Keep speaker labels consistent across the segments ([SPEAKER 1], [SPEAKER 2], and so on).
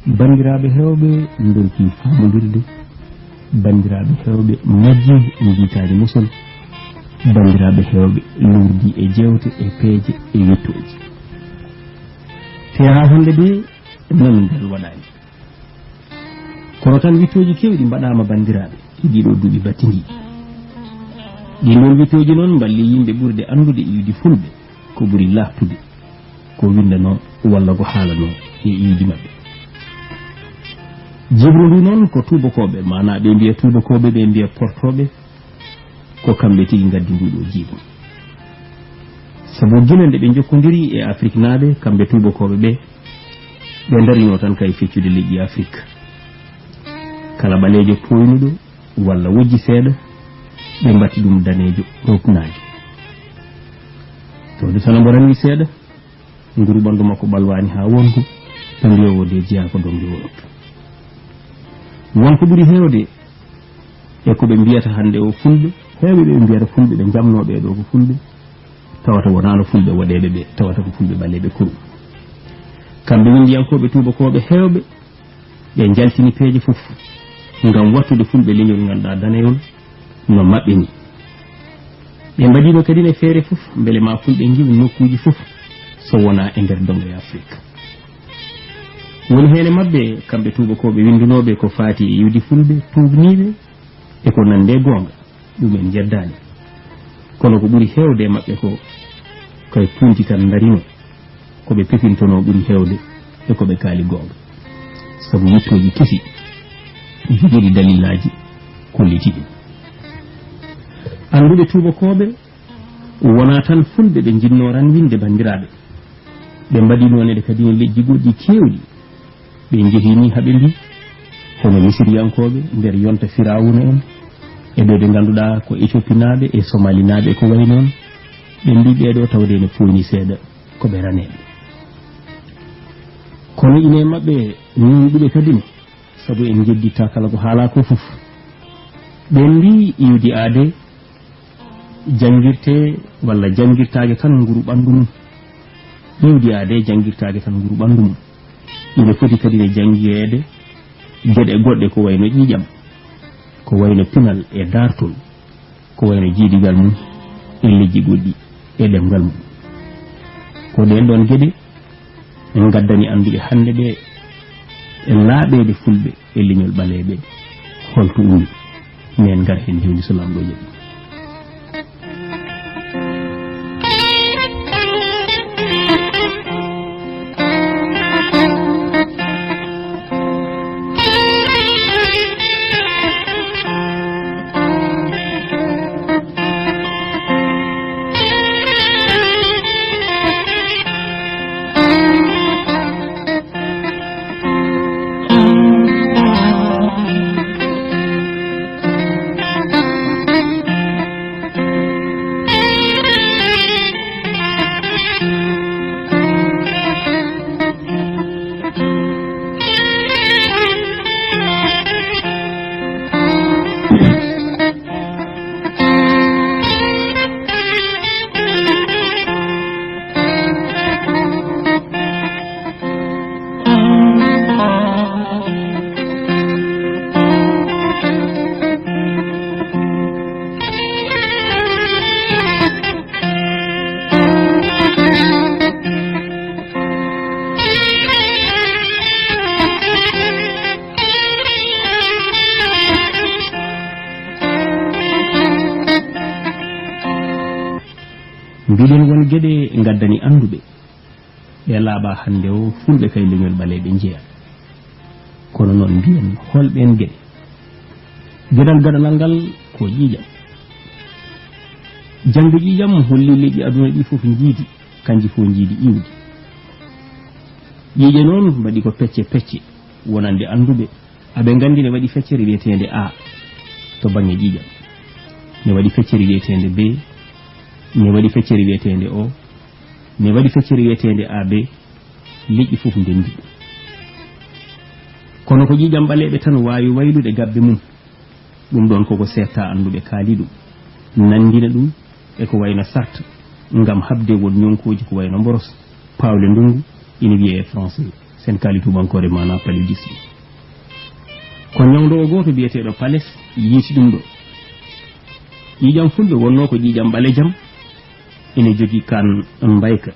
[SPEAKER 1] bandiraɓe hewɓe dolki famodirde bandiraɓe hewɓe majji e jiitade musol bandiraɓe hewɓe lurdi e jewte e peeje e wittoji te ha hande de non ndel waɗani kono tan wittoji kewɗi mbaɗama bandiraɓe ɗiɗo duuɓi battidi ɗiɗon wittoji noon mballi yimɓe ɓurde andude Iwdi Fulbe ko ɓuri laftude ko windano walla ko haalano e iwdi mabɓe jibru ndu noon ko tubakoɓe mana ɓe mbiya tubakoɓe ɓe mbiya portoɓe ko kamɓe tigi gaddi nduɗo jiibu sabu gila nde ɓe jokkodiri e Afrique naaɓe kamɓe tubakoɓe ɓe darino tan kay feccude leƴƴi Afrique kala ɓalejo poynuɗo walla wojji seeɗa ɓe mbatti ɗum danejo roknaji to de tan mbo ranwi seeɗa nguru ɓandu makko ɓalwani ha wonko to mbiyowo de jeeya ko donge wonto wonko ɓuri hewde e ko ɓe mbiyata hande o fulɓe heewɓe ɓe mbiyata fulɓe ɓe jamnoɓe ɗo ko fulɓe tawata wonano fulɓe waɗeɓe ɓe tawata ko fulɓe ɓaleɓe kuru kamɓe windiyankoɓe tubakoɓe heewɓe ɓe jaltini peeje fof ngam wattude fulɓe leñol ganduɗa daneyol no maɓɓe ni ɓe mbaɗino kadi ne feere fof beele ma fulɓe jiiɓe nokkuji fof so wona e nder dongo e Afrique woni hene mabɓe kamɓe tubakoɓe windunoɓe ko faati e Iwdi Fulbe tubniɓe e ko nande gonga ɗum en jeddani kono ko ɓuri hewde mabɓe ko koye punti tan darino koɓe pepintono ɓuri hewde e koɓe kaali gonga sabu wittoji kesi jogiɗi dalilaji kolliti ɗum anduɓe tubakoɓe wona tan fulɓe ɓe jinnoran winde bandiraɓe ɓe mbaɗi nonede kadi leƴƴi goɗɗi kewɗi ɓe jehini haaɓe mbi hono misiriyankoɓe nder yonta firawuna en e ɓe ɓe ganduɗa ko Éthiopie naɓe e Somali naɓe ko way noon ɓe mbi ɓeɗo tawde ne foyni seeɗa koɓe raneɓe kono ine mabɓe niɗuɓe kadine saabu en jedditta kala ko haala ko foof ɓe mbi iwdi aade jangirte walla jangirtage tan nguru ɓandu mum iwdi aade jangirtage tan nguru ɓandu mum ine foti kadi ne jangirede geɗe goɗɗe ko wayno ƴiƴam ko wayno pinal e dartol ko wayno jiidigal mum e leƴƴi goɗɗi e ɗemgal mum ko ɗen ɗon geɗe en gaddani anduɓe hande ɓe e laaɓede fulɓe e leñol ɓaleɓe holto ummi men ngar hen joni so lamɗo jaɓi mbiɗen won geɗe gaddani anduɓe ɓe laaɓa hande o fulɓe kay leñol ɓaleɓe jeeya kono noon mbiyen holɓen geɗe geɗal gaɗanal ngal ko ƴiƴam jangde ƴiƴam holli leƴƴi aduna ɗi fof jiidi kanji fof jiidi iwdi ƴiƴe noon mbaɗi ko pecce pecce wonande anduɓe aɓe gandi ne waɗi feccere wiyetede A to banggue ƴiƴam ne waɗi feccere wiyetede B ne waɗi feccere wiyetede O ne waɗi feccere wiyetede AB leƴƴi fof ndendi kono ko ƴiƴam ɓaleɓe tan wawi waylude gabbe mum ɗum ɗon koko setta anduɓe kaali ɗum nandina ɗum e ko wayno sarta ngam habde won ñonkoji ko wayno mboros pawle ndungu ina wiye e français sen kali tubankore mana paludisme ko nyawdo o goto biyeteɗo pales yiiti ɗum ɗo ƴiƴam fulɓe wonno ko ƴiƴam ɓalejam ene jogui kan mbayka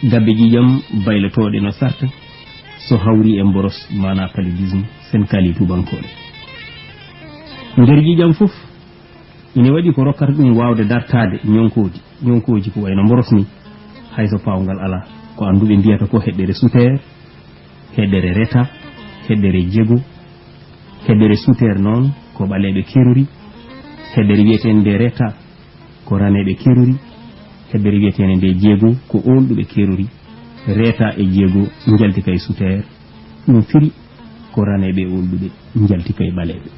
[SPEAKER 1] gabbe ƴiƴam bayletoɗe no sarta so hawri e boros mana paludisme sen kali tubankore nder ƴiƴam fof ine waɗi ko rokkata ɗum wawde dartade ñonkoji ko wayno boros ni hayso pawgal ala ko anduɓe mbiyata ko heɗɗere souterre heɗɗere reta heɗɗere jego heɗɗere souterre noon ko ɓaleɓe kerori heɗɗere wiyetende nde reta ko raneɓe kerori heɓɓere wiyetende nde jeego ko olɗuɓe kerori reta e jeego jalti kay souterre ɗum firi ko raneɓe e olɗuɓe jalti kay ɓaleɓe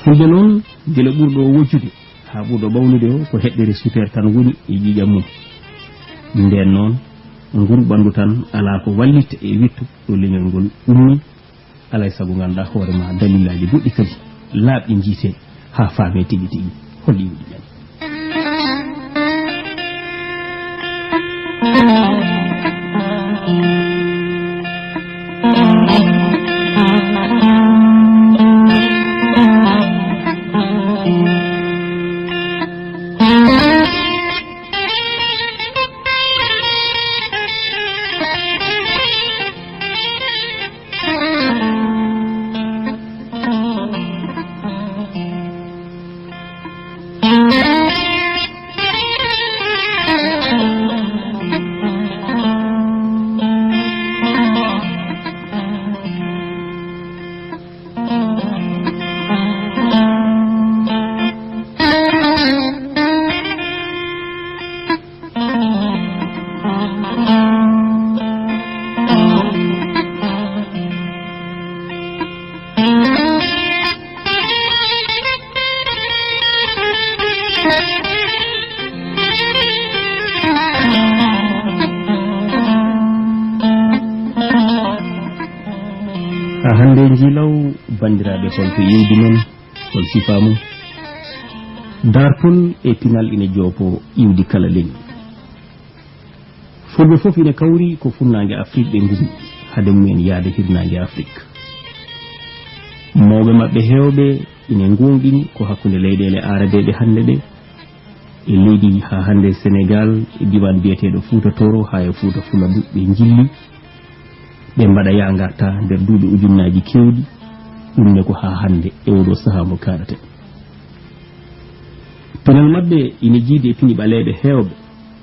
[SPEAKER 1] fulɓe noon gila ɓurɗo o wojjude ha ɓurɗo ɓawnude o ko heɗɗere souterre tan woni e ƴiƴam mum nden noon nguru ɓandu tan ala ko wallitta e wittu ɗo leñol ngol ummi alay saago ganduɗa hoorema dalilaji goɗɗi kadi laaɓɗi jiite ha faame tigui tigui holli Iwdi men hande jilaw bandiraɓe holto Iwdi men hol sifa mum dartol e pinal ine joopo Iwdi kala leñi fulɓe fof ine kawri ko funnague Afrique ɓe ngumi hade mumen yaade hirnague Afrique mawɓe mabɓe hewɓe ine gonɗini ko hakkude leyɗele aradeɓe hande ɗe e leydi ha hande Sénégal e diwan biyeteɗo Fouta Toro ha e Fouta Fuladu ɓe jilli ɓe mbaɗa ya garta nder duuɓi ujunnaji kewɗi ɗumne ko ha hande e oɗo saaha mo kaɗate pinal mabɓe ine jiidi e pini ɓaleɓe hewɓe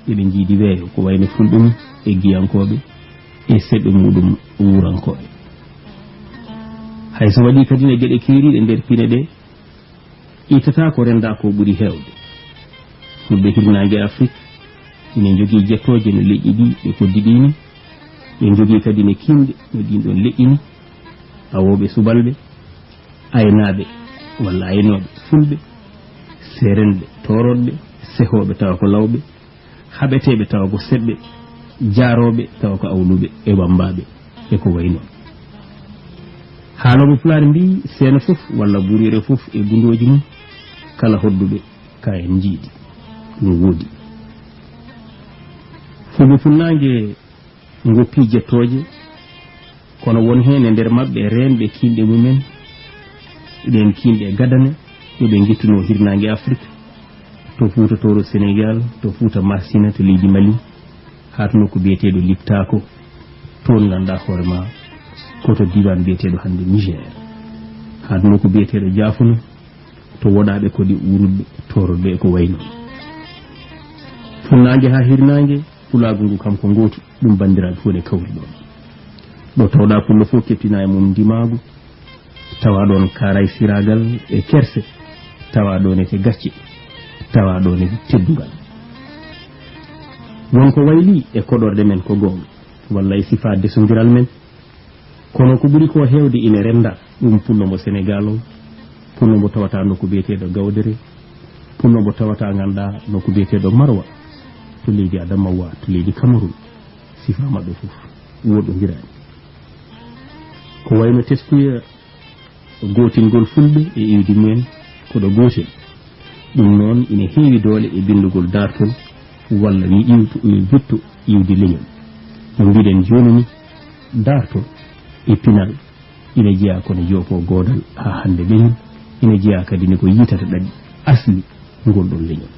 [SPEAKER 1] eɓe jiidi weeyo ko wayno fulɓe e giyankoɓe e seɓɓe muɗum wurankoɓe hayso waɗi kadi ne gueɗe keeriɗe nder pine ɗe ittata ko renda ko ɓuuri hewde fulɓe hirnague Afrique ine jogui jettoje no leƴƴi ɗi ɓe koddiɗini ɓe jogui kadi ne kimɗe no ɗin ɗon leƴƴini awoɓe subalɓe aynaɓe walla aynoɓe fulɓe serenɓe toroɗɓe sehoɓe tawa ko lawɓe haɓeteɓe tawa ko seɓɓe jaaroɓe tawa ko awluɓe e wambaɓe e ko wayno haaloɓe Pulaar mbi seeno fof walla burire fof e gundoji mum kala hodduɓe ka en jiiɗi ɗum woodi fulɓe funnague goppi jettoje kono won hen e nder mabɓe renɓe kinɗe mumen ɗen kinɗe gadane yoɓe guittuno hirnague Afrique to Fouta Toro Sénégal to Fouta Marsina to leydi Mali ha to nokku biyeteɗo Liptako toon ganduɗa hoorema koto diwan biyeteɗo hande Niger ha to nokku biyeteɗo Diafono to woɗaɓe kodi wuruɓe toroɓe e ko wayno funnague ha hirnague pulagu ngu kam ko gotu ɗum bandiraɓe fof ne kawri ɗon ɗo tawɗa pullo fof keptina e mum ndimagu tawa ɗon karay siragal e kerse tawa ɗon ete gacce tawa ɗon e teddugal wonko wayli e koɗorɗe men ko gonga walla e sifa desodiral men kono ko ɓuuri ko hewde ine renda ɗum pullo mo Sénégal o pullo mo tawata nokku biyeteɗo Gawdere pullo mo tawata ganduɗa nokku biyeteɗo Marwa to leydi Adamawa to leydi Cameroun sifa mabɓe fof woɗɗodirani ko wayno testuya gotingol fulɓe e Iwdi mumen koɗo gotel ɗum noon ine heewi doole e bindugol dartol walla wi wittu Iwdi leñol no mbiɗen joni ni darto e pinal ina jeeya kono joopo godal ha hande ɓeyon ina jeeya kadi ni ko yitata ɗaɗi asli ngol ɗon leñol.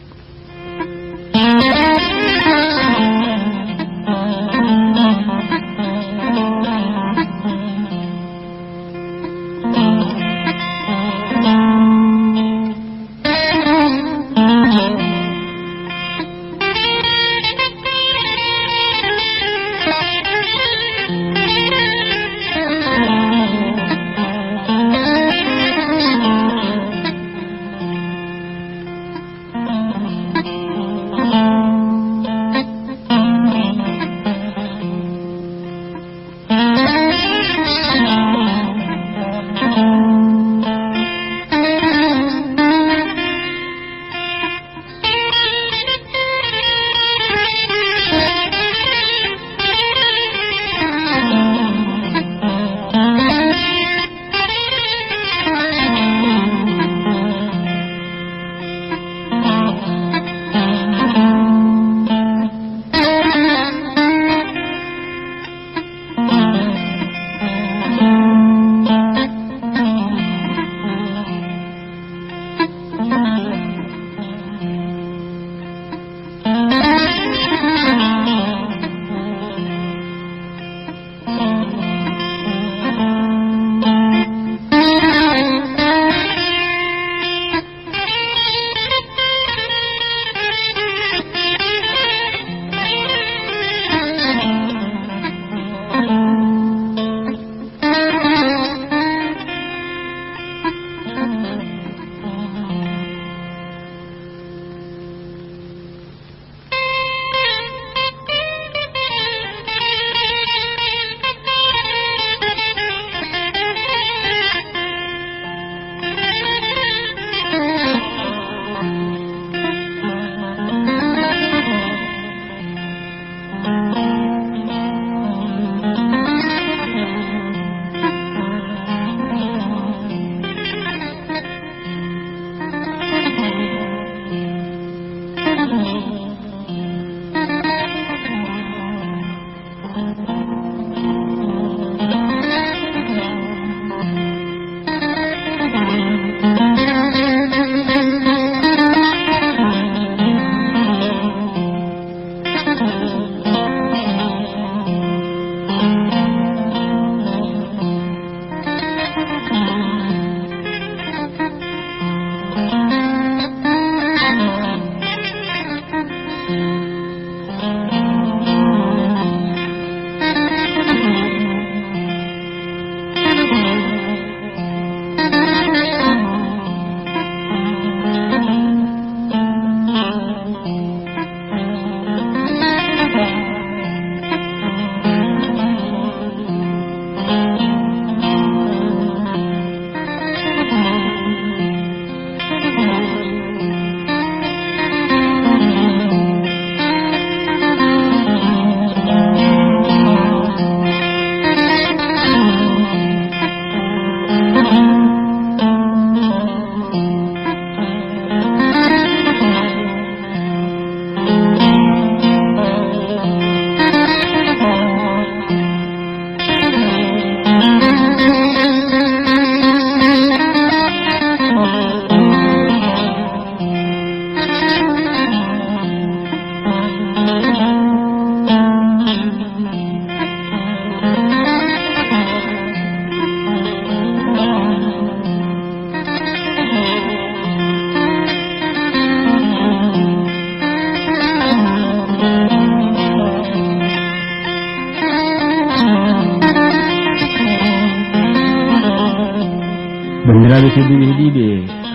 [SPEAKER 2] bandiraɓe tedduɓe heeɗiɓe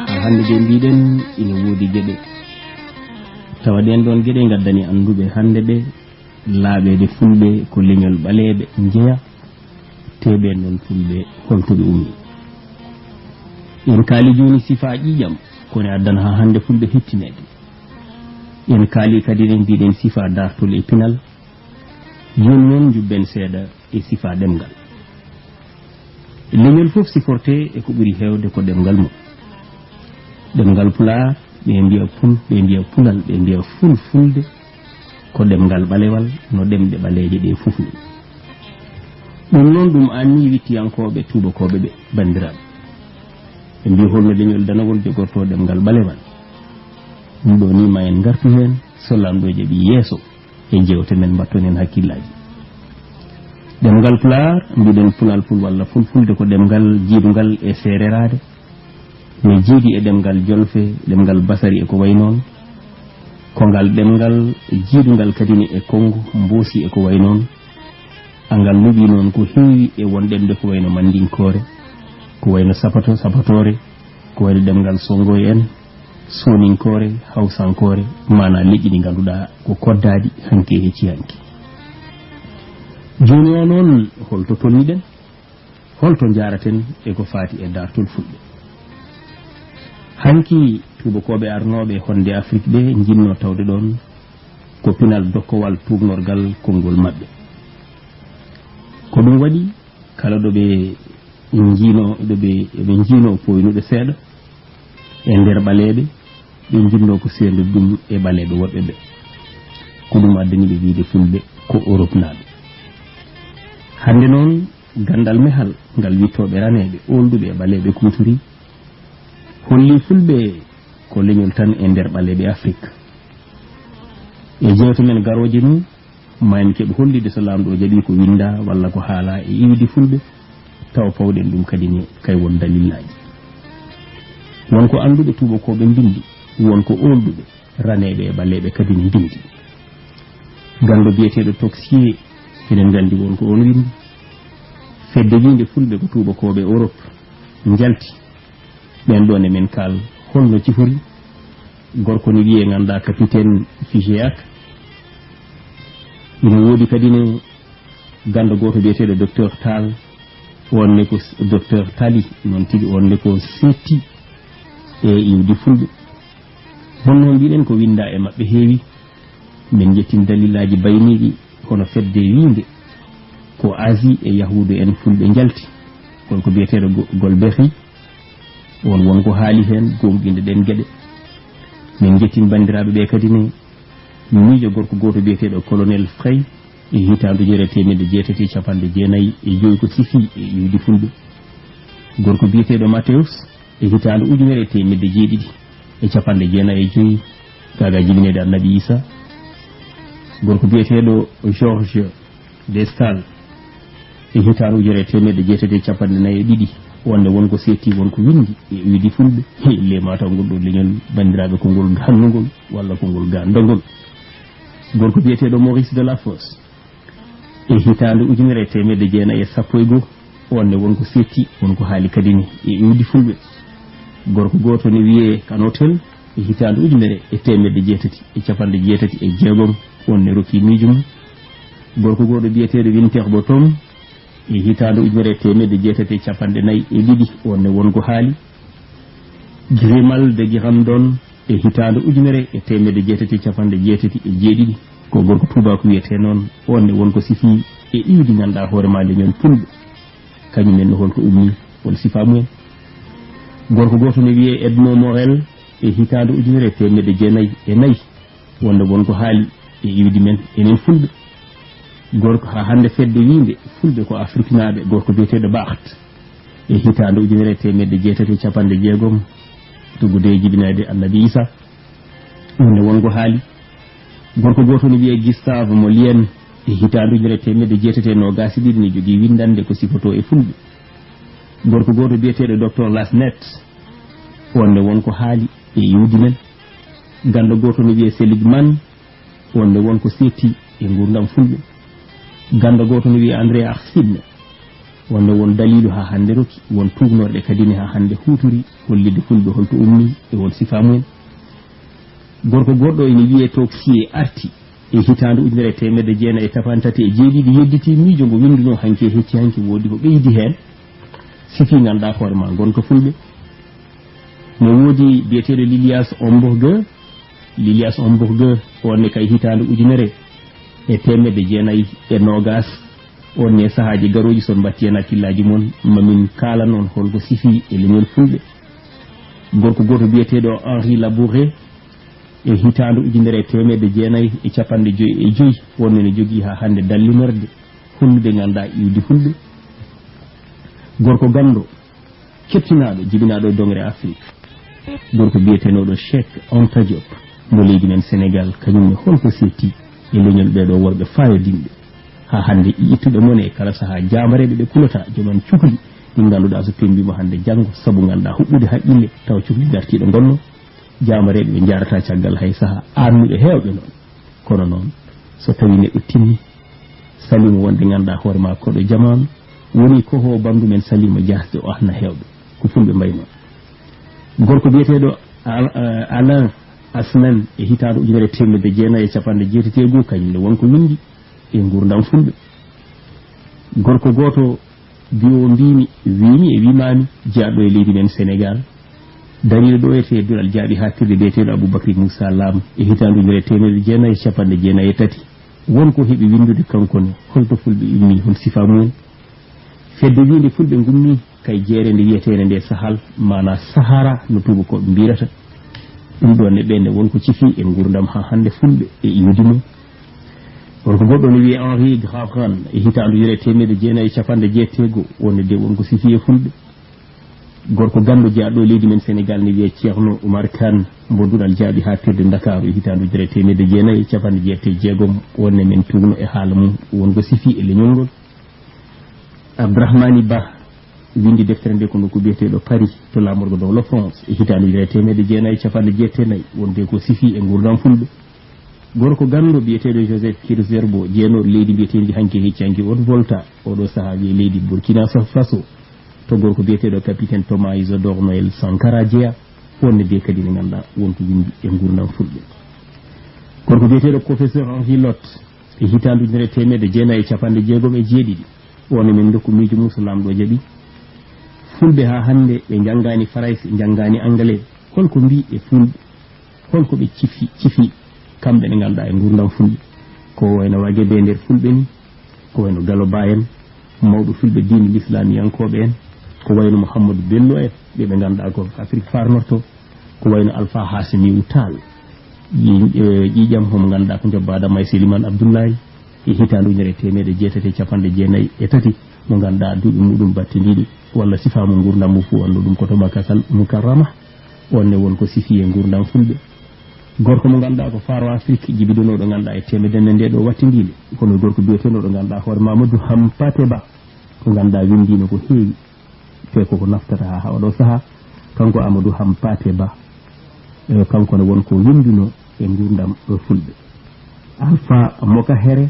[SPEAKER 2] ha hande de mbiɗen ina woodi gueɗe tawa ɗen ɗon gueɗe gaddani anduɓe hande ɓe laaɓede fulɓe ko leñol ɓaleɓe jeeya teɓen ɗon fulɓe holtoɓe ummi en kaali joni sifa ƴiƴam kone addana ha hande fulɓe hettinede en kaali kadi ɗen mbiɗen sifa dartol e pinal joni noon jubben seeɗa e sifa ɗemgal leñol fof siforte e ko ɓuri hewde ko ɗemgal mum ɗemgal Pulaar ɓe mbiya pul ɓe mbiya pulal ɓe mbiya fulfulde ko demgal balewal no demde baleje de fof ni dum non dum anni wittiyankobe tubakobe be bandirabe e mbi holno leñol danawol jogorto demgal balewal dum do ni mayen gartu hen so lamdo jabi yeso e jewte men battonen hakkillaji demgal Pulaar mbiden Pulal Pul walla fulfulde ko demgal jiidungal e sererade mi jiidi e demgal jolfe demgal basari e ko way non ko ngal demgal jiidungal kadini e kongo mbosi e ko way non angal lubi non ko heewi e wondemde ko wayno mandinkore ko wayno sapatore ko wayno demgal songoy en soninkore hawsankore mana leƴƴi ɗi ganduɗa ko koddaɗi hanke hecciyanki joni o noon holto tolniɗen holto jaraten e ko faati e dartol fulɓe hanki tubakoɓe arnoɓe honde Afrique ɓe jinno tawde ɗon ko pinal dokkowal tubnorgal konngol maɓɓe ko ɗum waɗi kala ɗoɓe jino poynuɓe seeɗa e nder ɓaleɓe ɓe jinno ko sendu ɗum e ɓaleɓe woɓɓe ɓe ko ɗum addaniɓe wiide fulɓe ko Europe naɓe hande noon gandal mehal ngal wittoɓe raneɓe olduɓe e ɓaleɓe kuturi holli fulɓe ko leñol tan e nder ɓaleɓe Afrique e jewte men garoje ni maymi keɓe hollide so lamɗo jaɓi ko winda walla ko haala e iwdi fulɓe taw pawɗen ɗum kadi ni kay won dalillaji wonko anduɓe tubakoɓe bindi wonko olduɓe raneɓe e ɓaleɓe kadi ni bindi gando biyeteɗo toxier enen gandi wonko on windi fedde winde fulɓe ko tubakoɓe Europe jalti ɓen ɗon e men kal holno cifori gorko ni wiye ganda capitaine Figeac ina woodi kadi ne ganda goto biyeteɗo docteur Tall wonne ko docteur Tali non tigi wonne ko setti e iwdi fulɓe honno mbiɗen ko winda e maɓɓe heewi min jettin dalillaji bayniɗi kono fedde winde ko Asie e yahudu en fulɓe jalti ko biyeteɗo Golbehi wonko haali hen gomɗinde ɗen gueɗe min jettin bandiraɓe ɓe kadi ne miijo gorko goto biyeteɗo colonel Frey e hitandu jere temedde jeetati capanɗe jeenayyi e joyi ko sifi e iwdi fulɓe gorko biyeteɗo Mathéus e hitandu ujunere temedde jeeɗiɗi e capanɗe jeenayyi e joyi kaga jibinede annabi Isa gorko biyeteɗo Georges Destal e hitandu ujunere temedde jeetati e capanɗe nayyi e ɗiɗi wonde wonko setti wonko windi e iwdi fulɓe le mataw ngol ɗo leñol bandiraɓe ko ngol gandugol walla ko ngol gandogol gorko biyeteɗo Maurice de la Fosse e hitandu ujunere temedde jeenayyi e sappo e goho wonde wonko setti wonko haali kadi ni e iwdi fulɓe gorko goto ne wiye Kanotel e hitandu ujunere e temedde jeetati e capanɗe jeetati e jeegom wonne roki miijo mum gorko goto biyeteɗo Winterbo Tom e hitandu ujunere temedde jeetati e capanɗe nayyi e ɗiɗi wonne wonko haali Grimal de Giramdon e hitandu ujunere e temedde jeetati e capanɗe jeetati e jeeɗiɗi ko gorko tubako wiyete noon wonde wonko sifi e iwdi ganduɗa hoorema leñol fulɓe kañumen no holko ummi won sifa mumen gorko goto ne wiye Edmond Morel e hitandu ujunere temedde jeenayyi e nayyi wonde wonko haali e iwdi men enen fulɓe gorko ha hande fedde winde fulɓe ko Afrique naɓe gorko biyeteɗo Baht e hitandu ujunere temedde jeetati e capanɗe jeegom tuggude jibinade annabi Isa wonde wonko haali gorko goto ne wiye Gustave Molien e hitandu ujunere temedde jeetati e nogas e ɗiɗi ne jogui windande ko sifoto e fulɓe gorko goto biyeteɗo docteur Lasnet wonde wonko haali e iwdi men gando goto ne wiye Seligman wonde wonko setti e gurdam fulɓe gando goto ne wiye André Arsine wonde won dalilu ha hande roki won tugnorɗe kadine ha hande huturi hollide fulɓe holto ummi e won sifa mumen gorko goɗɗo ene wiye Toxier arti e hitandu ujunere temedde jeenayyi e tapantati e jeeɗiɗi yedditi miijo ngo winduno hanke hecci hanke woodi ko ɓeydi hen sifi ganduɗa hoorema gonka fulɓe no woodi biyeteɗo Lilias Ombourgueux wonne kay hitandu ujunere e temedde jeenayyi e nogas wonne sahaji garoji son batti hen hakkillaji mon mamin kala noon holko sifi e leñol fulɓe gorko goto biyeteɗo Henri Labouré e hitaandu ujunere temedde jeenayi e capanɗe joyi e joyi wonno ne jogii haa hannde dallinorde hunnude ngannduɗaa Iwdi Fulbe gorko ganndo kettinaaɗo jibinaaɗo e dongre Afrique gorko biyetenooɗo Cheikh Anta Diop mo leydi men Sénégal kañumne holko seetti e leñol ɓeeɗo worɓe faayodinɓe haa hannde ittuɓe mon e kala sahaa jaamareeɓe ɓe kulata joman cukli ɗi ngannduɗaa so tembima hannde janngo sabu ngannduɗaa huɓɓude haqqille taw cukli gartiiɗo ngonno jaamareeɓe ɓe jarata caggal hay sahaa aannuɓe heewɓe noon kono noon so tawii neɗɗo timmi salima wonde ngannduɗaa hoore ma koɗo jamanu woni koho bandu men salima jasde o ahna heewɓe ko fulɓe mbayi noon gorko biyeteeɗo Alain Asnan e hitaande ujunere temedde jeenayi e capanɗe jeetetego kañumne wonko windi e ngurdam fulɓe gorko gooto biyo mbimi wimi e wimami jeyaɗo e leydi men Sénégal dariɗo ɗo ete dural jaaɓi hattirde biyeteɗo Aboubacry Moussa Lam e hitaande ujunere temedde jeenayi e capanɗe jeenayi e tati wonko heɓi windude kankone holto fulɓe immi hol sifa mumen fedde winde fulɓe gummi kay jeere nde wiyetede nde sahal mana Sahara no tubakoɓe mbirata ɗum ɗon ne ɓenne wonko cifi en gurdam ha hande fulɓe e iwdi mum wonko goɗɗo ne wiye Henri Gravran e hitaandu ujunere temedde jeenayi e capanɗe jeetego wonde de wonko sifi e fulɓe gorko ganndo jaaɗo e leydi men Sénégal ne wiye Ceerno Oumar Kane mbo duɗal jaaɓi hattirde Dakaru e hitaandu ujunere temedde jeenayi e capanɗe jeete jeegom wonne men tugno e haala mum wonko sifi e leñol ngol Abdourahmani Ba windi deftere nde ko nokku biyeteɗo Partie to lamorgo dow la France e hitaandu ujunere temedde jeenayi e capanɗe jeettenayi wonde ko sifi e gurdam fulɓe gorko ganndo biyeteɗo Joseph Kirzerbo jeenoɗo leydi biyetendi hanki heccanki on Volta oɗo sahaa wiye leydi Burkina Faso to gorko biyeteɗo capitaine Thomas Isidore Noël Sankara jeeya wonne de kadi ne ganduɗa wonko windi e gurdam fulɓe gorko biyeteɗo professeur Henri Lot e hitaandu ujunere temedde jeenayi e capanɗe jeegom e jeeɗiɗi wonne min dokku miijo Moussa lamɗo jaaɓi fulɓe ha hande ɓe janngani Farais ɓe janngani Anglais holko mbi e fulɓe holko ɓe cifi kamɓe ɓe ngannduɗaa e gurdam fulɓe ko wayno Wagué be nder fulɓe ni ko wayno Gallo Ba en mawɓe fulɓe diine l'islamiyankoɓe en ko wayno Mouhamadou Bello en ɓe ngannduɗaa ko Afrique farnorto ko wayno Alpha Hassimi Tall ƴiƴam homo ngannduɗaa ko jobba Adama e Sélimane Abdoullahi e hitaandu ujunere temedde jeetati e capanɗe jeenayi e tati mo ngannduɗaa duuɓi muɗum battidiɗi walla sifaamu gurdam mum fof walla ɗum koto Makasal Mukarrama wonne wonko sifi e gurdam fulɓe gorko mo ngannduɗaa ko faro Afrique jibidonoɗo ngannduɗaa e temedenne nde ɗo wattindiinde kono gorko biyetenoɗo ngannduɗaa hoore Mamadou Hampate Ba ko ngannduɗaa windino ko heewi te koko naftata ha oɗo sahaa kanko Amadou Hampate Ba kanko ne wonko windino e gurdam fulɓe Alpha Moka Here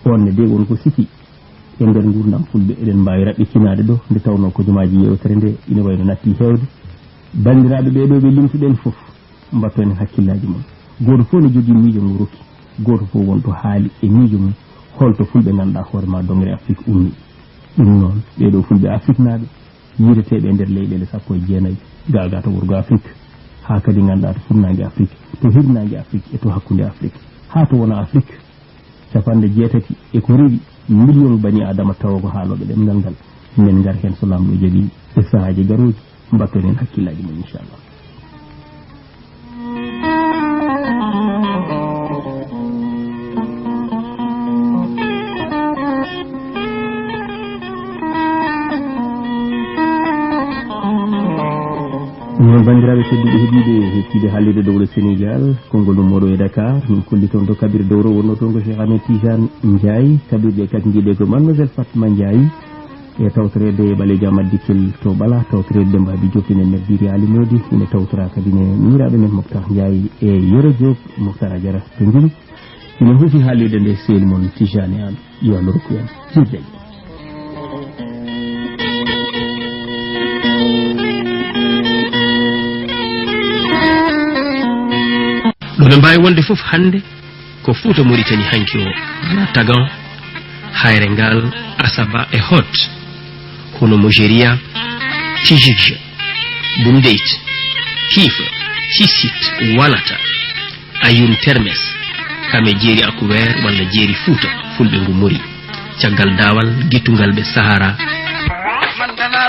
[SPEAKER 2] onne de wonko sifi e nder gurdam fulɓe eɗen mbawi raɓɓikinade ɗo nde tawno ko jumaji yewtere nde ina wayno natti hewde bandiraɓe ɓeɗo ɓe limtuɗen foof mbatto en hakkillaji mum goto fof ne jogui miijo mum rokki goto fof wonto haali e miijo mum holto fulɓe ganduɗa hoore ma dongre Afrique ummi ɗum noon ɓeɗo fulɓe Afrique naɓe yiiteteɓe nder leyɗele sappo e jeenayyi gaga to wurgo Afrique ha kadi ganduɗa to funnague Afrique to hirnague Afrique e to hakkude Afrique ha to wona Afrique capanɗe jeetati e ko rewi million bani adama tawa ko haaloɓe ɗemngal ngal min gar hen so lamɗo jaaɓi e sahaji garoji mbatton en hakkillaji mum inchallah non bandiraɓe tedduɓe heeɗiɓe hettiɓe haalirde dowle Sénégal konngol ɗum moɗo e Dakar min kolli toon to kabire dowro wonno toon ko Cheikh Ahmed Tidiane Ndiaye kabirɗe kadi jiiɗe ko mademoiselle Fatma Ndiaye e tawtorede ɓalejo Amad Dikkel to ɓala tawtorede Dembabi Diop ene nerbiri alimodi ine tawtora kadi ne miraɓe men Mokhtar Ndiaye e Yero Diop Mokhtar Adiara to jini ine huufi haalirde nde sehil moon Tidiane an yo Allah rokku en jirde ɗo ɓe mbawi wonde fof hande ko Fouta Mauritanie hanki o na Tagan hayre ngal Asaba e Hot hono Mojeria Tijig Bundeit Kifa Cisit Walata Ayun Termes kame jeeri Akuwer walla jeeri Fouta fulɓe ngu mori caggal dawal gittungal ɓe Sahara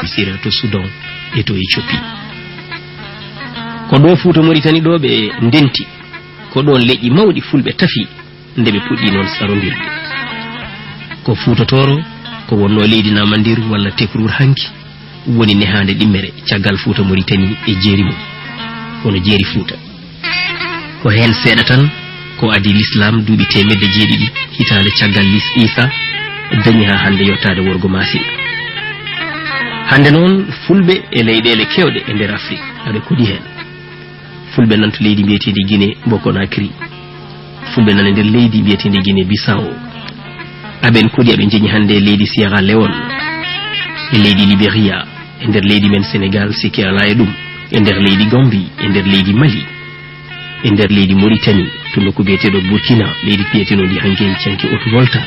[SPEAKER 2] sira to Soudan e to Éthiopie ko ɗo Fouta Mauritanie ɗo ɓe ndenti ko ɗon leƴƴi mawɗi fulɓe tafi nde ɓe puɗɗi noon sarondirde ko fuutotoro ko wonno leydi namandir walla tekrur hanki woni nehande ɗimmere caggal Fuuta Mauritanie e jeeri mum kono jeeri Fuuta ko hen seeɗa tan ko adi l'islam duuɓi 700 hitande caggal Isa dañi ha hande yottade worgo masina hande noon fulɓe e leyɗele kewɗe e nder Afrique aɓe kodi hen fulɓe nan to leydi mbiyetedi Guinée Conakry fulɓe nan e nder leydi mbiyetedi Guinée Bissau aɓen kodi aɓe jeñi hande leydi Sierra Leone e leydi Libéria e nder leydi men Sénégal sikki ala e ɗum e nder leydi Gambie e nder leydi Mali e nder leydi Mauritanie to nokku biyeteɗo Burkina leydi piyeteɗondi hanke canki Haute-Volta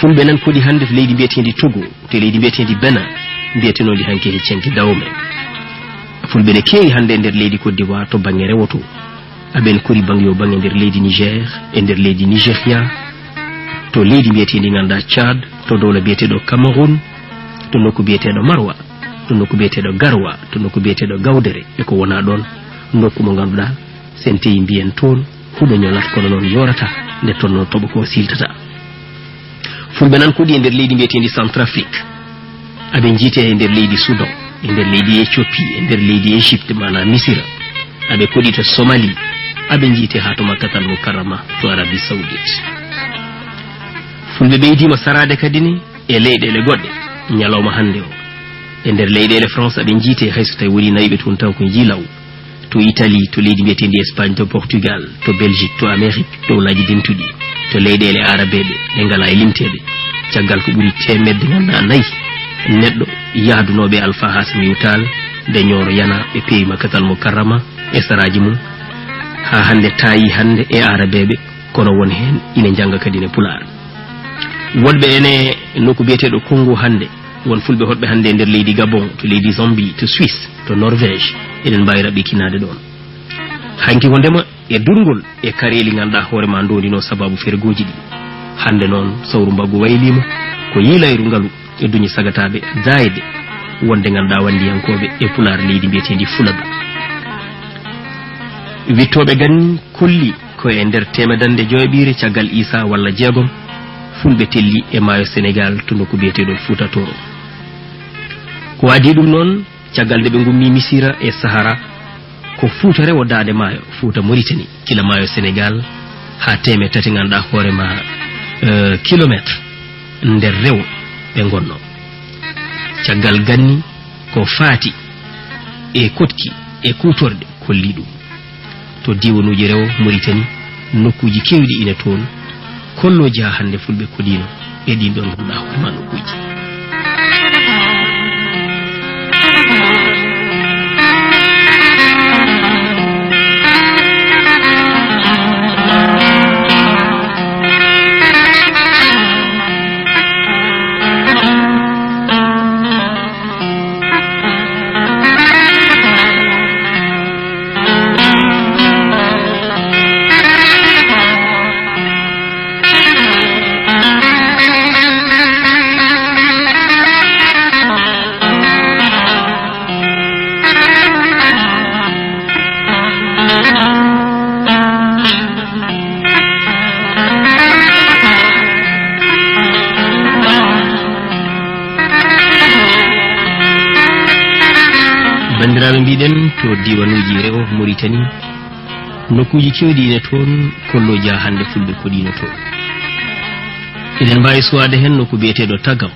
[SPEAKER 2] fulɓe nan kodi hande to leydi mbiyetedi Togo to leydi mbiyetedi Benin mbiyetenondi hanke e canki Dahomey fulɓe ne kewi hande e nder leydi Côte d'Ivoire to bange rewoto aɓen kori bange bange nder leydi Niger e nder leydi Nigeria to leydi mbiyetedi ganda Tchad to dowla biyeteɗo Cameroun to nokku biyeteɗo Marwa to nokku biyeteɗo Garwa to nokku biyeteɗo Gawdere e ko wona ɗon nokku mo ganduɗa sen teyi mbiyen toon huɗo ñolata kono noon yorata nde toon noon toɓo ko siltata fulɓe nan kodi e nder leydi mbiyetedi Centrafrique aɓe jiite e nder leydi Soudan e nder leydi Éthiopie e nder leydi Égypte mana Misira aɓe kodi to Somalie aɓe jiite ha to Makkatal Mukarrama to Arabie Saoudite fulɓe ɓeydima sarade kadi ni e leyɗele goɗɗe ñalawma hande o e nder leyɗele France aɓe jiite hayso tawi woni nayiɓe toon tan ko jilaw to Italie to leydi mbiyetedi Espagne to Portugal to Belgique to Amérique dowlaji dentuɗi to leyɗele arabeɓe ɗe ngala e limteɓe caggal ko ɓuuri 100 ganda 4 neɗɗo yahdunoɓe Alpha Hasimi Tall nde ñooro yana ɓe peewi Makkatal Mukarrama e saraji mum ha hande tayi hande e arabeɓe kono won hen ina janga kadi ne Pulaar wonɓe ene nokku biyeteɗo Congo hande won fulɓe hoɗɓe hande e nder leydi Gabon to leydi Zambie to Suisse to Norvège eɗen mbawi raɓɓikinade ɗon hanki ko ndema e durgol e kareli ganduɗa hoorema ndodino sababu fergoji ɗi hande noon sawru mbaggu waylima ko yiilayru ngalu e duñi sagataɓe dayde wonde ganduɗa wandiyankoɓe e Pulaar leydi mbiyetedi Fuladu wittoɓe ganni kolli ko e nder 100 caggal Isa walla jeegom fulɓe telli e maayo Sénégal to nokku biyeteɗo Fuuta Toro ko adi ɗum noon caggal nde ɓe gummi Misira e Sahara ko Fuuta rewo dade maayo Fuuta Mauritanie kila maayo Sénégal ha 300 ganduɗa hoorema kilométre nder rewo ɓe gonno caggal ganni ko faati e kotki e kutorde kolli ɗum to diwanuji rewo Mauritanie nokkuji kewɗi ine toon kolloji ha hande fulɓe kodino e ɗin ɗon ganduɗa hoorema nokkuji bandiraɓe mbiɗen to diwanuji rewo Mauritanie nokkuji kewɗi ine toon kolloji ha hande fulɓe koɗino toon eɗen mbawi suwade hen nokku biyeteɗo Tagam